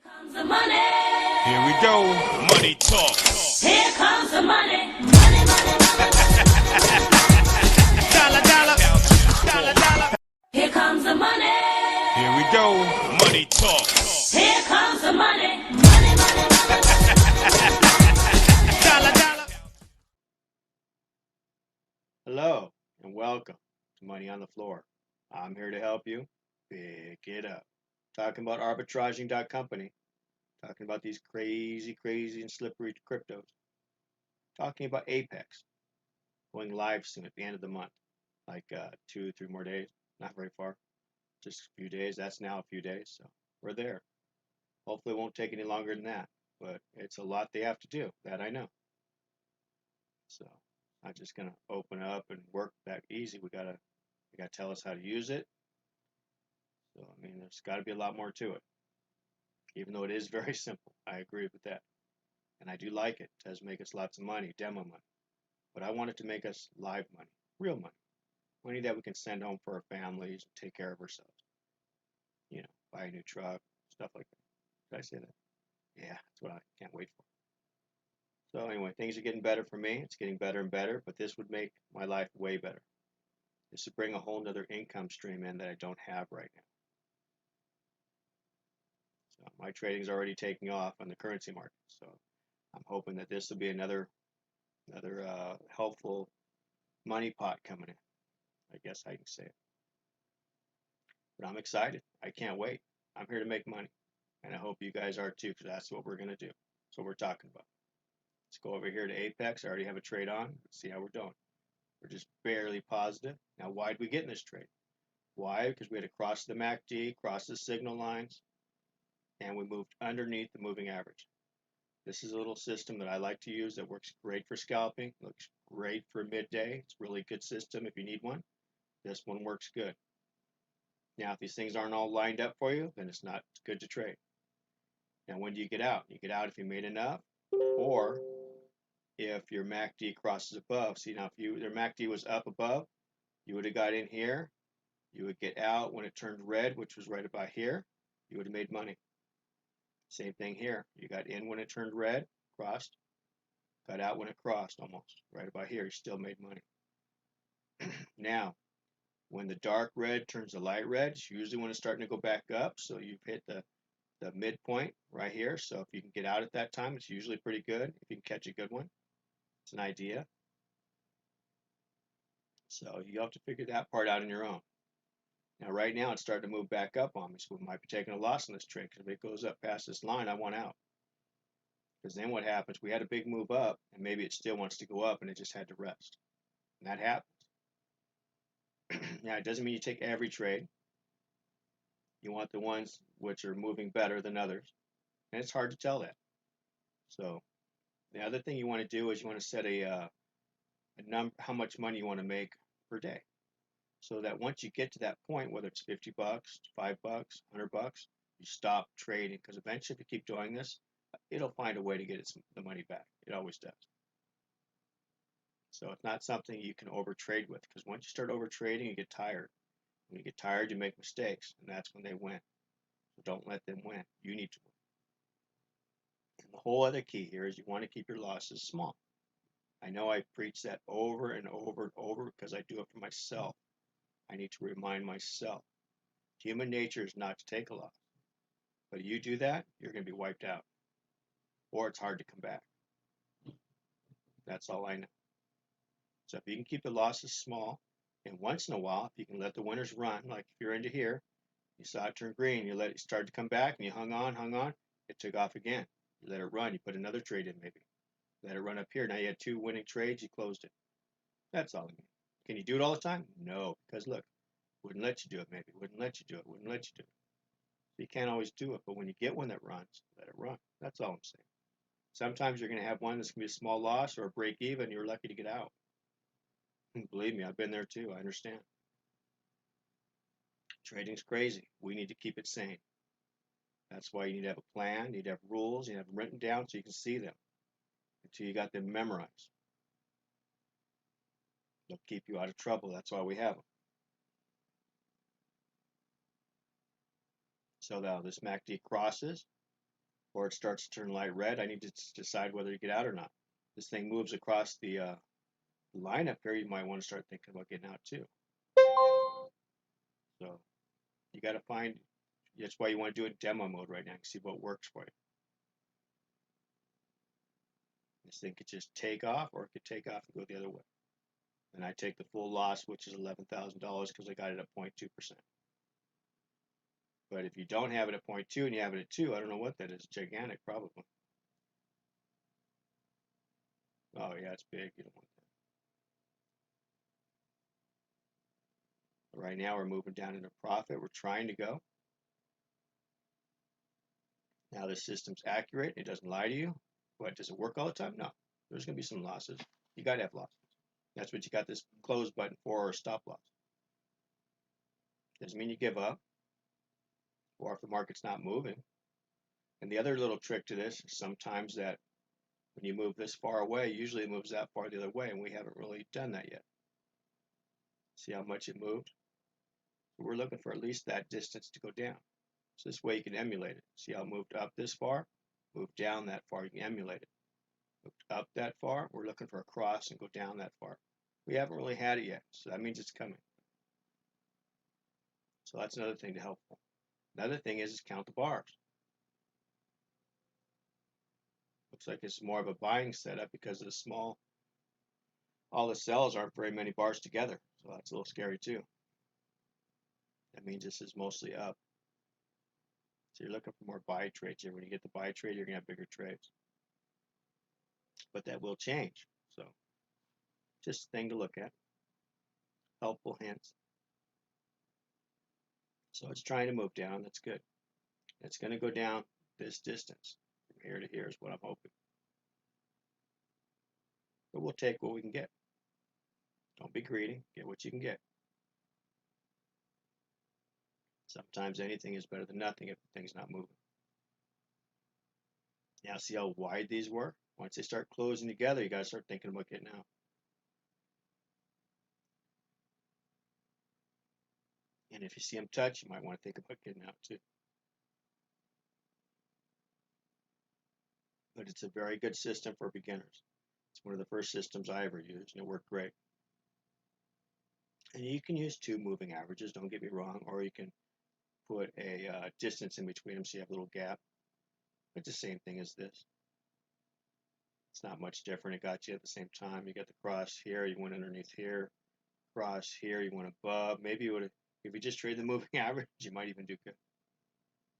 Comes the money. Here we go. Money talk. Here comes the money. Money, money, money, Dollar, dollar. Dollar, dollar. here comes the money. Here we go. Money talk. Here comes the money. Money, money, money, Dollar, dollar. Hello and welcome to Money on the Floor. I'm here to help you pick it up. Talking about arbitraging.company, talking about these crazy and slippery cryptos, talking about Apex going live soon at the end of the month, like 2 or 3 more days, not very far, just a few days. That's now a few days, so we're there. Hopefully, it won't take any longer than that, but it's a lot they have to do, that I know. So I'm just gonna open up and work that easy. We gotta tell us how to use it. So I mean, there's got to be a lot more to it, even though it is very simple. I agree with that, and I do like it. It does make us lots of money, demo money, but I want it to make us live money, real money, money that we can send home for our families and take care of ourselves. You know, buy a new truck, stuff like that. Did I say that? Yeah, that's what I can't wait for. So anyway, things are getting better for me. It's getting better and better, but this would make my life way better. This would bring a whole nother income stream in that I don't have right now. So my trading's already taking off on the currency market. So I'm hoping that this will be another helpful money pot coming in. I guess I can say it. But I'm excited. I can't wait. I'm here to make money, and I hope you guys are too, because that's what we're gonna do. That's what we're talking about. Let's go over here to Apex. I already have a trade on. Let's see how we're doing. We're just barely positive. Now, why did we get in this trade? Why? Because we had to cross the MACD, cross the signal lines, and we moved underneath the moving average. This is a little system that I like to use that works great for scalping, looks great for midday. It's a really good system if you need one. This one works good. Now, if these things aren't all lined up for you, then it's not good to trade. Now, when do you get out? You get out if you made enough, or if your MACD crosses above. See, now if their MACD was up above, you would have got in here. You would get out when it turned red, which was right about here. You would have made money. Same thing here. You got in when it turned red, crossed, got out when it crossed almost, right about here. You still made money. Now, when the dark red turns to light red, it's usually when it's starting to go back up. So you've hit the midpoint right here. So if you can get out at that time, it's usually pretty good. If you can catch a good one, it's an idea. So you have to figure that part out on your own. Now, right now, it's starting to move back up on me, so we might be taking a loss in this trade, because if it goes up past this line, I want out. Because then what happens, we had a big move up, and maybe it still wants to go up, and it just had to rest. And that happens. Now, it doesn't mean you take every trade. You want the ones which are moving better than others, and it's hard to tell that. So the other thing you want to do is you want to set a number, how much money you want to make per day. So that once you get to that point, whether it's $50, $5, $100, you stop trading, because eventually, if you keep doing this, it'll find a way to get the money back. It always does. So it's not something you can overtrade with, because once you start overtrading, you get tired. When you get tired, you make mistakes, and that's when they win. So don't let them win. You need to win. And the whole other key here is you want to keep your losses small. I know I preach that over and over and over, because I do it for myself. I need to remind myself. Human nature is not to take a loss. But if you do that, you're going to be wiped out. Or it's hard to come back. That's all I know. So if you can keep the losses small, and once in a while, if you can let the winners run, like if you're into here, you saw it turn green, you let it start to come back, and you hung on, it took off again. You let it run, you put another trade in maybe. Let it run up here. Now you had 2 winning trades, you closed it. That's all I mean. Can you do it all the time? No, because look, wouldn't let you do it maybe, wouldn't let you do it, wouldn't let you do it. So you can't always do it, but when you get one that runs, let it run. That's all I'm saying. Sometimes you're going to have one that's going to be a small loss or a break even, you're lucky to get out. Believe me, I've been there too. I understand. Trading's crazy. We need to keep it sane. That's why you need to have a plan, you need to have rules, you need to have them written down so you can see them until you got them memorized. They'll keep you out of trouble. That's why we have them. So now this MACD crosses. or it starts to turn light red, I need to decide whether to get out or not. This thing moves across the line up here, you might want to start thinking about getting out too. So you got to find, that's why you want to do it demo mode right now and see what works for you. This thing could just take off, or it could take off and go the other way. And I take the full loss, which is $11,000 because I got it at 0.2%. But if you don't have it at 0.2 and you have it at 2, I don't know what that is. Gigantic, probably. Oh, yeah, it's big. You don't want that. Right now, we're moving down into profit. We're trying to go. Now, the system's accurate. It doesn't lie to you. But does it work all the time? No. There's going to be some losses. You got to have losses. That's what you got this close button for, or stop loss. Doesn't mean you give up, or if the market's not moving. And the other little trick to this is sometimes that when you move this far away, usually it moves that far the other way, and we haven't really done that yet. See how much it moved? So we're looking for at least that distance to go down. So this way you can emulate it. See how it moved up this far? Moved down that far, you can emulate it. Moved up that far, we're looking for a cross and go down that far. We haven't really had it yet, so that means it's coming. So that's another thing to help. Another thing is count the bars. Looks like it's more of a buying setup because of the small, all the cells aren't very many bars together. So that's a little scary too. That means this is mostly up. So you're looking for more buy trades here. When you get the buy trade, you're going to have bigger trades. But that will change. So just a thing to look at. Helpful hints. So it's trying to move down. That's good. It's going to go down this distance. From here to here is what I'm hoping. But we'll take what we can get. Don't be greedy. Get what you can get. Sometimes anything is better than nothing if the thing's not moving. Now see how wide these were? Once they start closing together, you got to start thinking about getting out. And if you see them touch, you might want to think about getting out too. But it's a very good system for beginners. It's one of the first systems I ever used, and it worked great. And you can use two moving averages, don't get me wrong, or you can put a distance in between them so you have a little gap. It's the same thing as this. It's not much different. It got you at the same time. You got the cross here, you went underneath here, cross here, you went above. Maybe you would have, if you just trade the moving average, you might even do good.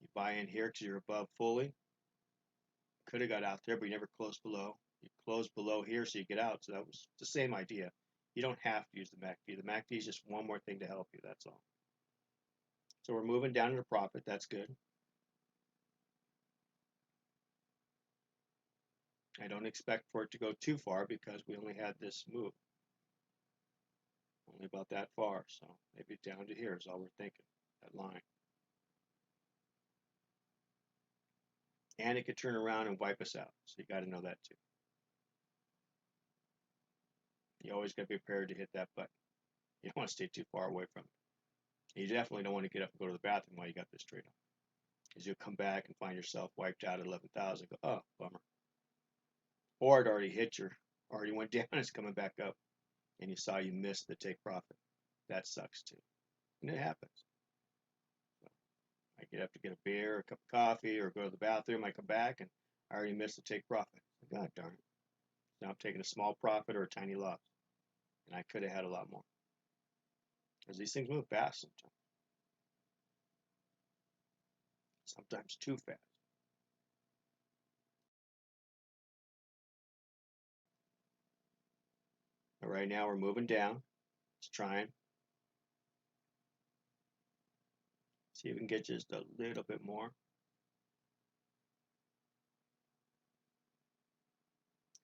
You buy in here because you're above fully. Could have got out there, but you never closed below. You close below here so you get out. So that was the same idea. You don't have to use the MACD. The MACD is just one more thing to help you. That's all. So we're moving down into profit. That's good. I don't expect for it to go too far because we only had this move. Only about that far. So maybe down to here is all we're thinking. That line. And it could turn around and wipe us out. So you got to know that too. You always got to be prepared to hit that button. You don't want to stay too far away from it. You definitely don't want to get up and go to the bathroom while you got this trade on. Because you'll come back and find yourself wiped out at 11,000. Go, oh, bummer. Or it already hit your, already went down, it's coming back up. And you saw you missed the take profit. That sucks too. And it happens. So I get up to get a beer, or a cup of coffee, or go to the bathroom. I come back and I already missed the take profit. God darn it. Now I'm taking a small profit or a tiny loss. And I could have had a lot more. Because these things move fast sometimes. Sometimes too fast. But right now we're moving down. Let's try and see if we can get just a little bit more.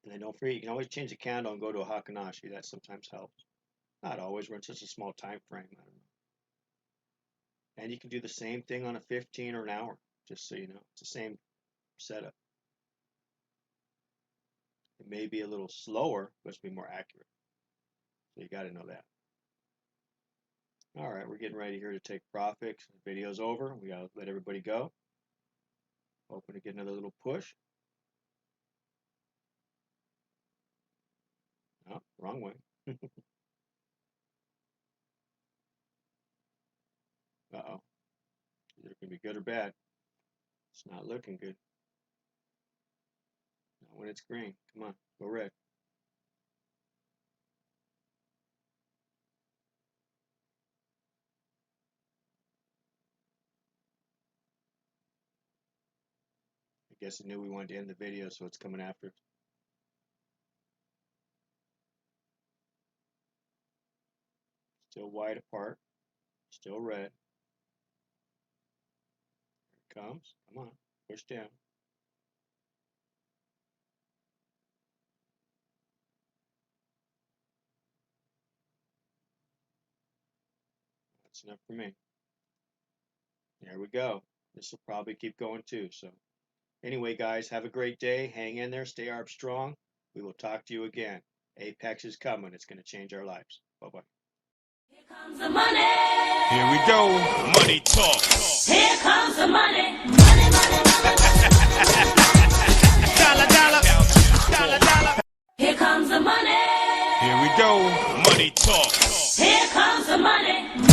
And then don't forget, you can always change the candle and go to a Hakanashi. That sometimes helps. Not always. We're in such a small time frame. I don't know. And you can do the same thing on a 15 or an hour, just so you know. It's the same setup. It may be a little slower, but it's be more accurate. So you got to know that. All right, we're getting ready here to take profit. The video's over. We got to let everybody go. Hoping to get another little push. Oh, wrong way. Uh-oh. Either it can be good or bad. It's not looking good. Not when it's green. Come on, go red. I guess it knew we wanted to end the video, so it's coming after us. Still wide apart. Still red. Here it comes. Come on. Push down. That's enough for me. There we go. This will probably keep going too. So anyway, guys, have a great day. Hang in there. Stay ARB strong. We will talk to you again. Apex is coming. It's going to change our lives. Bye-bye. Here comes the money. Here we go. Money talk. Here comes the money. Money, money, money. Dollar, dollar. Dollar, dollar. Here comes the money. Here we go. Money talk. Here comes the money.